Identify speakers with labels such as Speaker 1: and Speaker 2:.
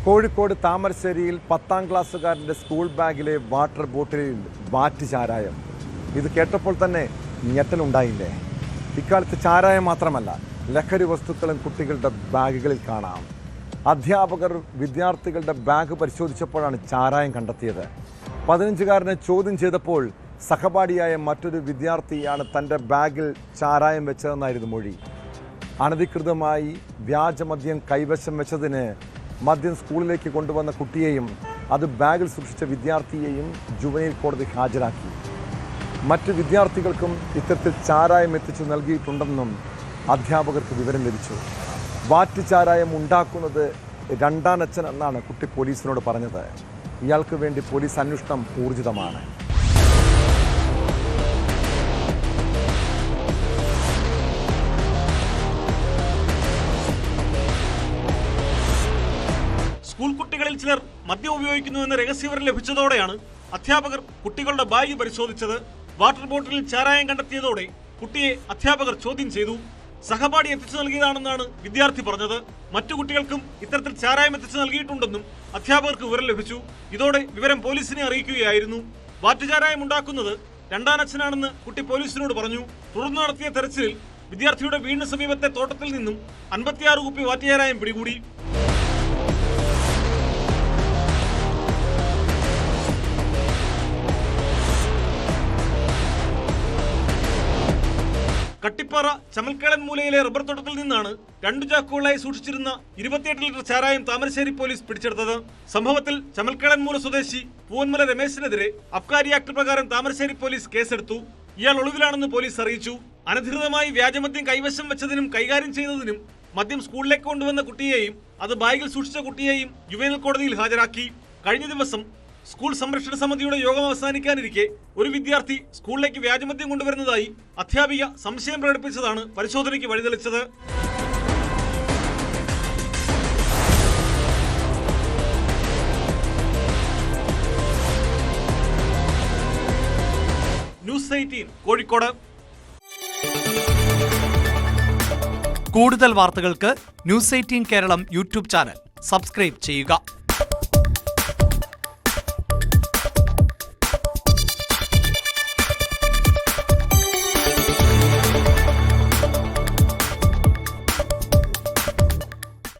Speaker 1: കോഴിക്കോട് താമരശ്ശേരിയിൽ 10ാം ക്ലാസ്സുകാരൻ്റെ school ബാഗിലെ water ബോട്ടിലിൽ വാറ്റ് ചാരായം. ഇത് കേട്ടപ്പോൾ തന്നെ ഞെട്ടലുണ്ടായില്ലേ? ഇക്കാലത്ത് ചാരായം മാത്രമല്ല, ലഹരി വസ്തുക്കളും കുട്ടികളുടെ ബാഗുകളിൽ കാണാം. അധ്യാപകർ വിദ്യാർത്ഥികളുടെ ബാഗ് പരിശോധിച്ചപ്പോഴാണ് ചാരായം കണ്ടെത്തിയത്. 15-കാരനെ ചോദ്യം ചെയ്തപ്പോൾ സഹപാഠിയായ മറ്റൊരു വിദ്യാർത്ഥിയാണ് തൻ്റെ ബാഗിൽ ചാരായം വെച്ചതെന്നായിരുന്നു മൊഴി. അനധികൃതമായി വ്യാജമദ്യം കൈവശം വെച്ചതിന് മദ്യം സ്കൂളിലേക്ക് കൊണ്ടുവന്ന കുട്ടിയെയും അത് ബാഗിൽ സൂക്ഷിച്ച വിദ്യാർത്ഥിയെയും ജുവനൈൽ കോടതി ഹാജരാക്കി. മറ്റ് വിദ്യാർത്ഥികൾക്കും ഇത്തരത്തിൽ ചാരായം എത്തിച്ചു നൽകിയിട്ടുണ്ടെന്നും അധ്യാപകർക്ക് വിവരം ലഭിച്ചു. വാറ്റ് ചാരായം ഉണ്ടാക്കുന്നത് രണ്ടാനച്ഛൻ എന്നാണ് കുട്ടി പോലീസിനോട് പറഞ്ഞത്. ഇയാൾക്ക് വേണ്ടി പോലീസ് അന്വേഷണം ഊർജിതമാണ്.
Speaker 2: സ്കൂൾ കുട്ടികളിൽ ചിലർ മദ്യം ഉപയോഗിക്കുന്നുവെന്ന് രഹസ്യവിവരം ലഭിച്ചതോടെയാണ് അധ്യാപകർ കുട്ടികളുടെ ബാഗ് പരിശോധിച്ചത്. വാട്ടർ ബോട്ടിലിൽ ചാരായം കണ്ടെത്തിയതോടെ കുട്ടിയെ അധ്യാപകർ ചോദ്യം ചെയ്തു. സഹപാഠി എത്തിച്ചു നൽകിയതാണെന്നാണ് വിദ്യാർത്ഥി പറഞ്ഞത്. മറ്റു കുട്ടികൾക്കും ഇത്തരത്തിൽ ചാരായം എത്തിച്ചു നൽകിയിട്ടുണ്ടെന്നും അധ്യാപകർക്ക് വിവരം ലഭിച്ചു. ഇതോടെ വിവരം പോലീസിനെ അറിയിക്കുകയായിരുന്നു. വാറ്റ് ചാരായം ഉണ്ടാക്കുന്നത് രണ്ടാനച്ഛനാണെന്ന് കുട്ടി പോലീസിനോട് പറഞ്ഞു. തുടർന്ന് നടത്തിയ തെരച്ചിലിൽ വിദ്യാർത്ഥിയുടെ വീടിന് സമീപത്തെ തോട്ടത്തിൽ നിന്നും 56 കുപ്പി വാറ്റ് ചാരായം പിടികൂടി. കട്ടിപ്പാറ ചമൽക്കേളൻ മൂലയിലെ റബ്ബർ തോട്ടത്തിൽ നിന്നാണ് 2 ചാക്കുകളായി സൂക്ഷിച്ചിരുന്ന 28 ലിറ്റർ ചാരായം താമരശ്ശേരി പോലീസ് പിടിച്ചെടുത്തത്. സംഭവത്തിൽ ചമൽക്കേളൻ മൂല സ്വദേശി പൂവന്മല രമേശിനെതിരെ അബ്കാരി ആക്ട് പ്രകാരം താമരശ്ശേരി പോലീസ് കേസെടുത്തു. ഇയാൾ ഒളിവിലാണെന്ന് പോലീസ് അറിയിച്ചു. അനധികൃതമായി വ്യാജമദ്യം കൈവശം വെച്ചതിനും കൈകാര്യം ചെയ്തതിനും മദ്യം സ്കൂളിലേക്ക് കൊണ്ടുവന്ന കുട്ടിയെയും അത് ബാഗിൽ സൂക്ഷിച്ച കുട്ടിയെയും ജുവനൈൽ കോടതിയിൽ ഹാജരാക്കി. കഴിഞ്ഞ ദിവസം സ്കൂൾ സംരക്ഷണ സമിതിയുടെ യോഗം അവസാനിക്കാനിരിക്കെ ഒരു വിദ്യാർത്ഥി സ്കൂളിലേക്ക് വ്യാജമദ്യം കൊണ്ടുവരുന്നതായി അധ്യാപിക സംശയം പ്രകടിപ്പിച്ചതാണ് പരിശോധനയ്ക്ക് വഴിതെളിച്ചത്. ന്യൂസ് 18 കോഴിക്കോട്.
Speaker 3: കൂടുതൽ വാർത്തകൾക്ക് news 18 Keralam YouTube channel subscribe ചെയ്യുക.